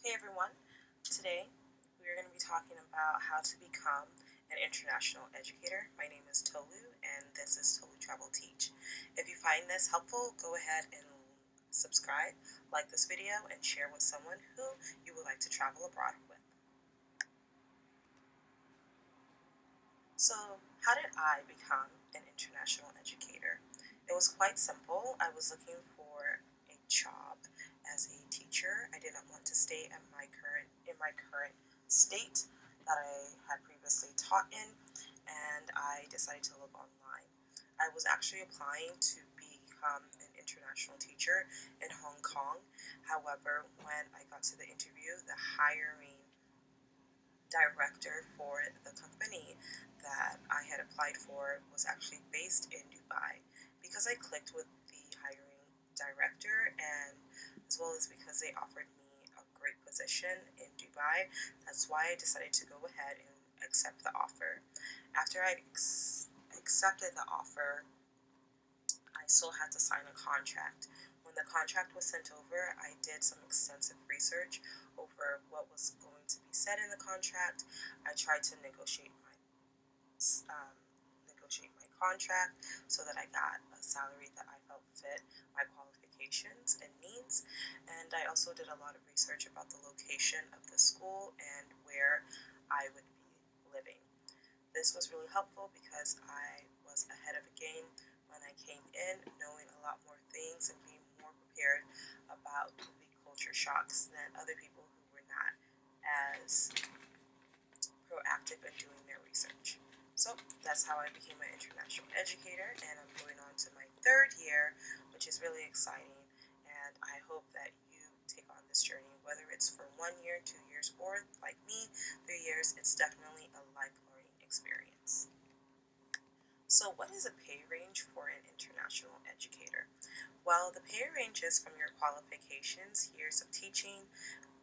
Hey everyone, today we are going to be talking about how to become an international educator. My name is Tolu and this is Tolu Travel Teach. If you find this helpful, go ahead and subscribe, like this video, and share with someone who you would like to travel abroad with. So, how did I become an international educator? It was quite simple. I was looking for a job as a teacher. I did not want to stay at my current state that I had previously taught in, and I decided to look online. I was actually applying to become an international teacher in Hong Kong. However, when I got to the interview, the hiring director for the company that I had applied for was actually based in Dubai. Because I clicked with the hiring director, and as well as because they offered me a great position in Dubai, that's why I decided to go ahead and accept the offer. After I accepted the offer, I still had to sign a contract. When the contract was sent over, I did some extensive research over what was going to be said in the contract. I tried to um, negotiate my contract so that I got a salary that I felt fit my qualifications and needs. And I also did a lot of research about the location of the school and where I would be living. This was really helpful because I was ahead of the game when I came in, knowing a lot more things and being more prepared about the culture shocks than other people who were not as proactive in doing their research. So that's how I became an international educator, and I'm going on to my third year, which is really exciting. And I hope that you take on this journey, whether it's for 1 year, 2 years, or like me, 3 years. It's definitely a life learning experience. So, what is a pay range for an international educator? Well, the pay ranges from your qualifications, years of teaching,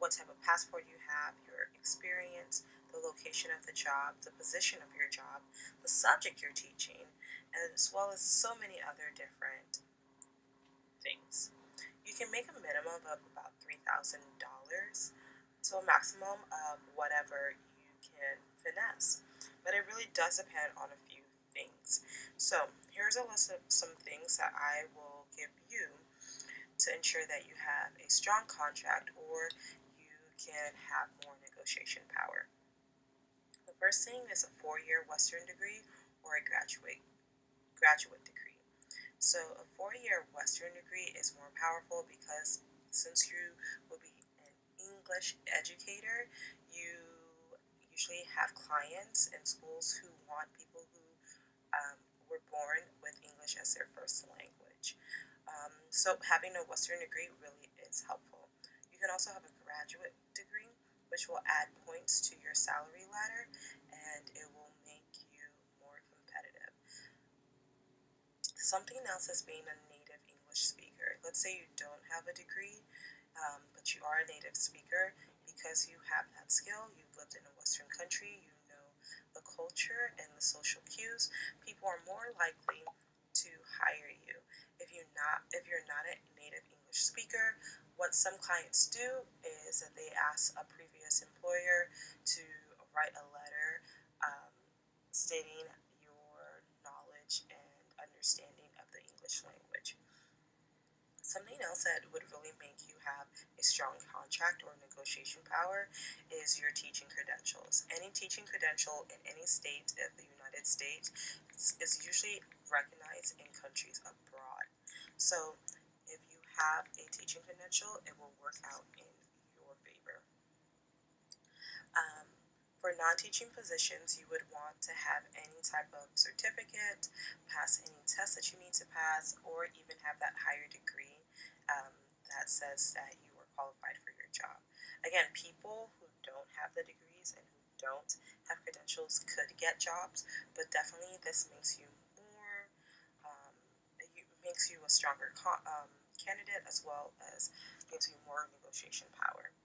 what type of passport you have, your experience, the location of the job, the position of your job, the subject you're teaching, as well as so many other different things. You can make a minimum of about $3,000 to a maximum of whatever you can finesse. But it really does depend on a few things. So, here's a list of some things that I will give you to ensure that you have a strong contract or you can have more negotiation power. The first thing is a 4 year Western degree or a graduate degree. So a 4 year Western degree is more powerful because since you will be an English educator, you usually have clients and schools who want people who um, were born with English as their first language. So having a Western degree really is helpful. You can also have a graduate degree, which will add points to your salary ladder and it will make you more competitive. Something else is being a native English speaker. Let's say you don't have a degree, but you are a native speaker. Because you have that skill, you've lived in a Western country, you know the culture and the social cues, people are more likely to hire you. If you're not a native English speaker, what some clients do is that they ask a previous employer to write a letter stating your knowledge and understanding of the English language. Something else that would really make you have a strong contract or negotiation power is your teaching credentials. Any teaching credential in any state of the United States is usually recognized in countries abroad. So if you have a teaching credential, it will work out in your favor. Um, for non-teaching positions, you would want to have any type of certificate, pass any test that you need to pass, or even have that higher degree um, that says that you are qualified for your job. Again, people who don't have the degrees and who don't have credentials could get jobs, but definitely this makes you more, makes you a stronger candidate as well as gives you more negotiation power.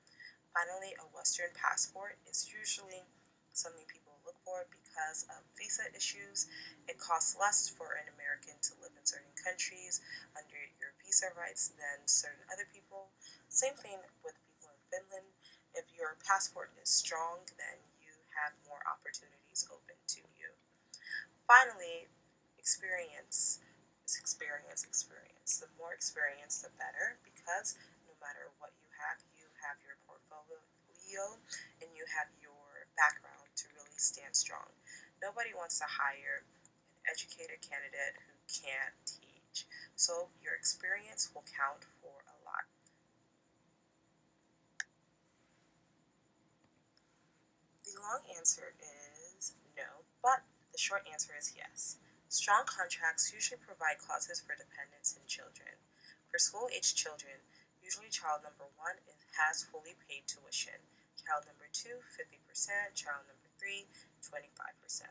Finally, a Western passport is usually something people look for because of visa issues. It costs less for an American to live in certain countries under your visa rights than certain other people. Same thing with people in Finland. If your passport is strong, then you have more opportunities open to you. Finally, experience is experience, experience. The more experience, the better, because no matter what you have your portfolio and you have your background to really stand strong. Nobody wants to hire an educated candidate who can't teach. So your experience will count for a lot. The long answer is no, but the short answer is yes. Strong contracts usually provide clauses for dependents and children. For school-aged children, usually child number 1 has fully paid tuition, child number 2, 50%, child number 3, 25%.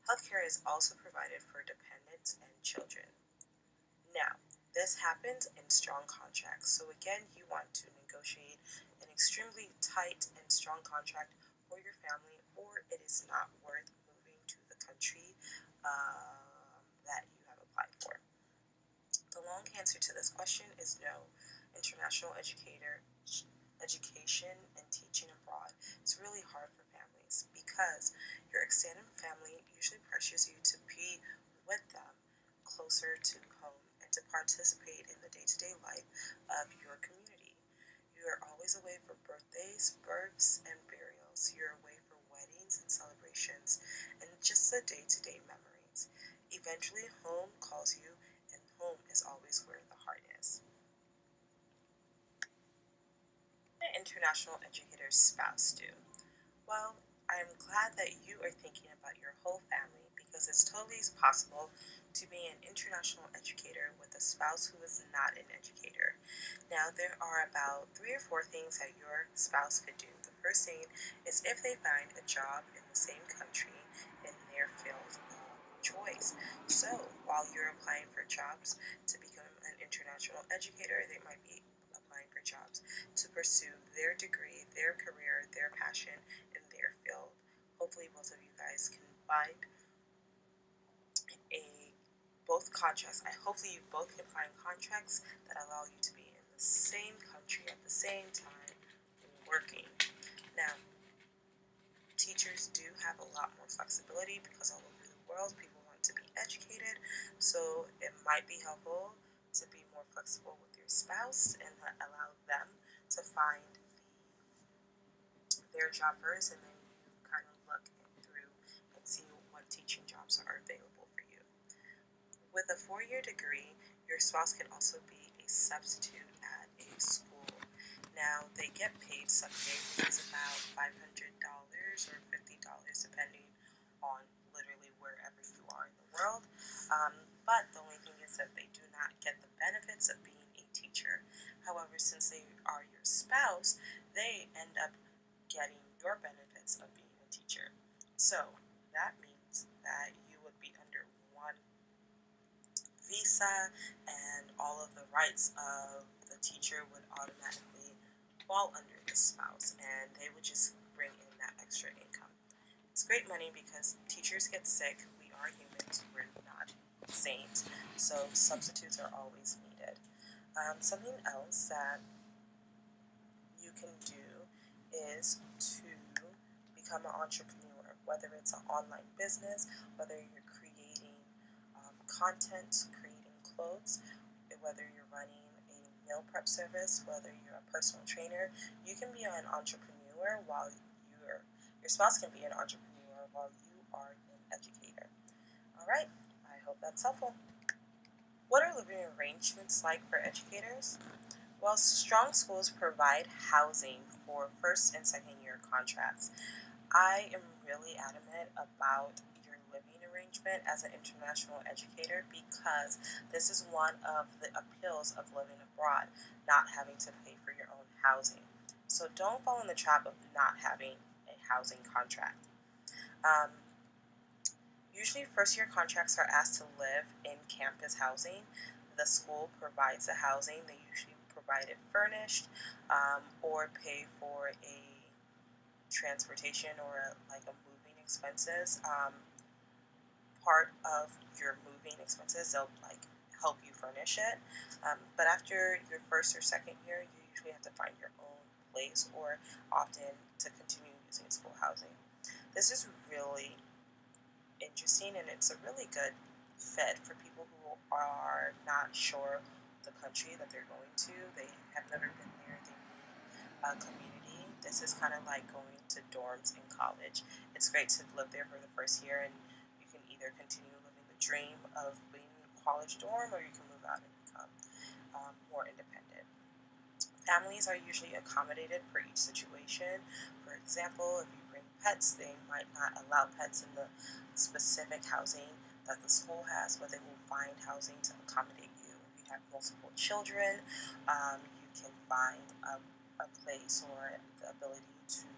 Healthcare is also provided for dependents and children. Now, this happens in strong contracts. So again, you want to negotiate an extremely tight and strong contract for your family, or it is not worth moving to the country that you have applied for. The long answer to this question is no. International education and teaching abroad is really hard for families because your extended family usually pressures you to be with them closer to home and to participate in the day-to-day life of your community. You are always away for birthdays, births, and burials. You're away for weddings and celebrations and just the day-to-day memories. Eventually, home calls you, and home is always where the heart is. What an international educator's spouse do? Well, I'm glad that you are thinking about your whole family because it's totally possible to be an international educator with a spouse who is not an educator. Now, there are about 3 or 4 things that your spouse could do. The first thing is if they find a job in the same country in their field of choice. So, while you're applying for jobs to become an international educator, they might be applying for jobs to pursue their degree, their career, their passion in their field. Hopefully, both of you guys can find a both contracts. Hopefully you both can find contracts that allow you to be in the same country at the same time working. Now, teachers do have a lot more flexibility because all over the world people want to be educated. So it might be helpful to be more flexible with your spouse and allow them to find their job first, and then you kind of look through and see what teaching jobs are available for you. With a 4-year degree, your spouse can also be a substitute at a school. Now, they get paid someday, which is about $500 or $50, depending on literally wherever you are in the world. But the only thing is that they do not get the benefits of being a teacher. However, since they are your spouse, they end up getting your benefits of being a teacher. So that means that you would be under one visa, and all of the rights of the teacher would automatically fall under the spouse, and they would just bring in that extra income. It's great money because teachers get sick. We are humans, we're not saints, so substitutes are always needed. Something else that you can do is to become an entrepreneur, whether it's an online business, whether you're creating content, creating clothes, whether you're running a meal prep service, whether you're a personal trainer. You can be an entrepreneur while your spouse can be an entrepreneur while you are an educator. All right, I hope that's helpful. What are living arrangements like for educators? Well, strong schools provide housing for first and second year contracts. I am really adamant about your living arrangement as an international educator because this is one of the appeals of living abroad, not having to pay for your own housing. So don't fall in the trap of not having a housing contract. Usually first year contracts are asked to live in campus housing. The school provides the housing. They usually provide it furnished or pay for a transportation or like a moving expenses. Part of your moving expenses, they'll like help you furnish it. But after your first or second year, you usually have to find your own place or often to continue using school housing. This is really interesting and it's a really good fit for people who are not sure the country that they're going to. They have never been there. They need a community. This is kind of like going to dorms in college. It's great to live there for the first year and you can either continue living the dream of being in a college dorm or you can move out and become more independent. Families are usually accommodated for each situation. For example, if you bring pets, they might not allow pets in the specific housing that the school has, but they will find housing to accommodate you. If you have multiple children, you can find a place or the ability to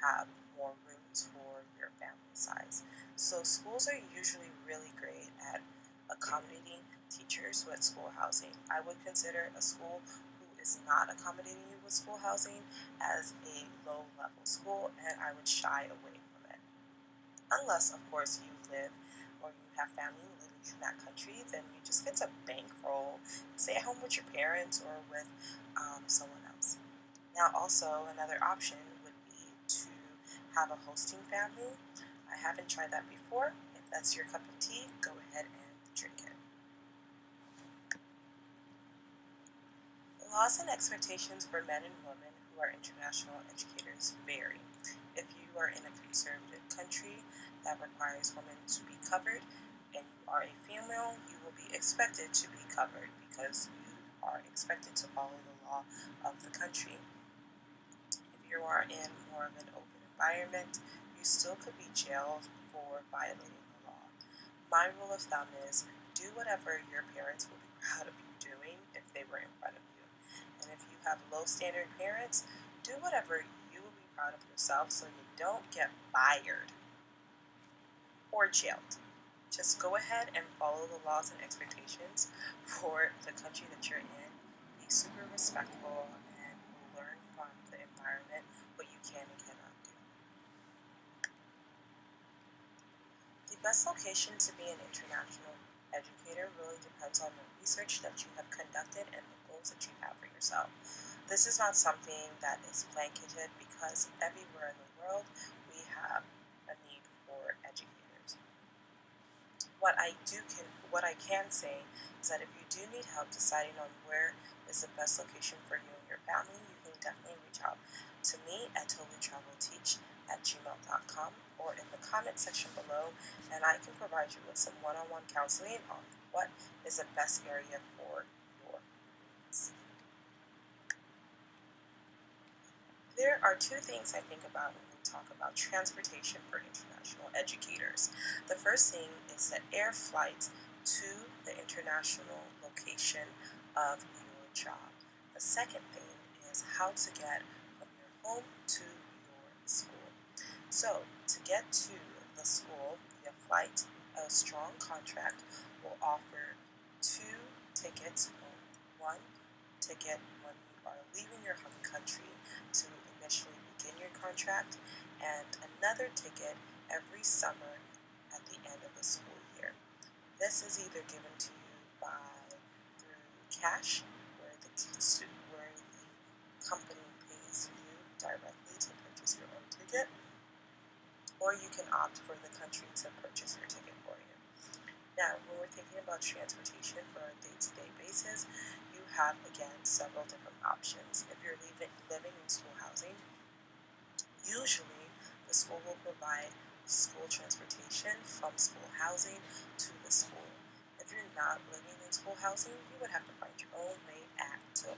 have more rooms for your family size. So schools are usually really great at accommodating teachers with school housing. I would consider a school who is not accommodating you with school housing as a low level school, and I would shy away from it. Unless, of course, you live or you have family living in that country, then you just get to bankroll, stay at home with your parents or with someone else. Now, also, another option would be to have a hosting family. I haven't tried that before. If that's your cup of tea, go ahead and drink it. The laws and expectations for men and women who are international educators vary. If you are in a conservative country that requires women to be covered and you are a female, you will be expected to be covered because you are expected to follow the law of the country. If you are in more of an open environment, you still could be jailed for violating the law. My rule of thumb is do whatever your parents will be proud of you doing if they were in front of you. And if you have low standard parents, do whatever you will be proud of yourself so you don't get fired or jailed. Just go ahead and follow the laws and expectations for the country that you're in. Be super respectful and learn from the environment what you can and cannot do. The best location to be an international educator really depends on the research that you have conducted and the goals that you have for yourself. This is not something that is blanketed because everywhere in the world we have a need for educators. What I can say is that if you do need help deciding on where is the best location for you and your family, you can definitely reach out to me at tolutravelteach@gmail.com or in the comment section below, and I can provide you with some one-on-one counseling on what is the best area for your needs. There are two things I think about when we talk about transportation for international educators. The first thing is the air flight to the international location of your job. The second thing is how to get from your home to your school. So, to get to the school via flight, a strong contract will offer two tickets home. One ticket when you are leaving your home country to initially begin your contract, and another ticket every summer at the end of the school year. This is either given to you through cash, where the company pays you directly to purchase your own ticket, or you can opt for the country to purchase your ticket for you. Now, when we're thinking about transportation for a day-to-day basis, you have, again, several different options. If you're living in school housing, usually the school will provide school transportation from school housing to the school. If you're not living in school housing, you would have to find your own way back to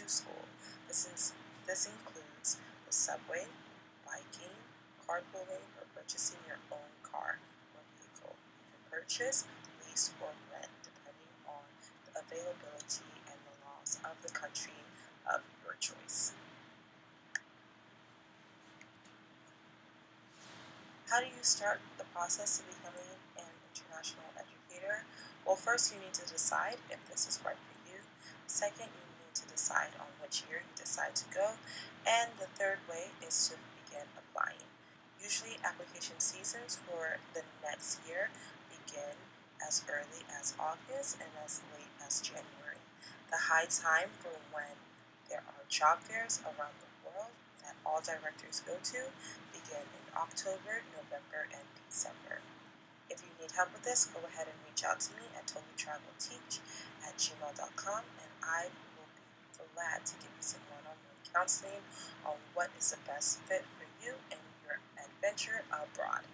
school. This includes the subway, biking, carpooling, or purchasing your own car or vehicle. You can purchase, lease, or rent depending on the availability and the laws of the country of your choice. How do you start the process of becoming an international educator? Well, first you need to decide if this is right for you. Second, you need to decide on which year you decide to go. And the third way is to begin applying. Usually application seasons for the next year begin as early as August and as late as January. The high time for when there are job fairs around the all directors go to begin in October, November, and December. If you need help with this, go ahead and reach out to me at tolutravelteach@gmail.com, and I will be glad to give you some one-on-one counseling on what is the best fit for you and your adventure abroad.